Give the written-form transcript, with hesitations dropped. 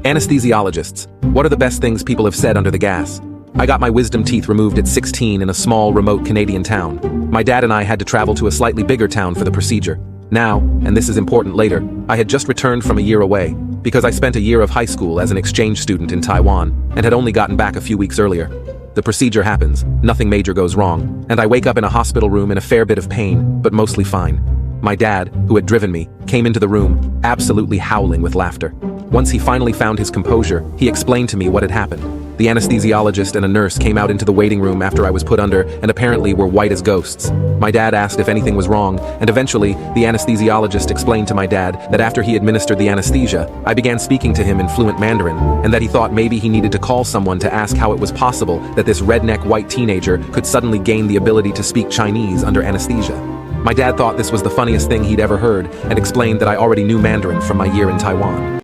Anesthesiologists. What are the best things people have said under the gas? I got my wisdom teeth removed at 16 in a small, remote Canadian town. My dad and I had to travel to a slightly bigger town for the procedure. Now, and this is important later, I had just returned from a year away, because I spent a year of high school as an exchange student in Taiwan, and had only gotten back a few weeks earlier. The procedure happens, nothing major goes wrong, and I wake up in a hospital room in a fair bit of pain, but mostly fine. My dad, who had driven me, came into the room, absolutely howling with laughter. Once he finally found his composure, he explained to me what had happened. The anesthesiologist and a nurse came out into the waiting room after I was put under and apparently were white as ghosts. My dad asked if anything was wrong, and eventually, the anesthesiologist explained to my dad that after he administered the anesthesia, I began speaking to him in fluent Mandarin, and that he thought maybe he needed to call someone to ask how it was possible that this redneck white teenager could suddenly gain the ability to speak Chinese under anesthesia. My dad thought this was the funniest thing he'd ever heard and explained that I already knew Mandarin from my year in Taiwan.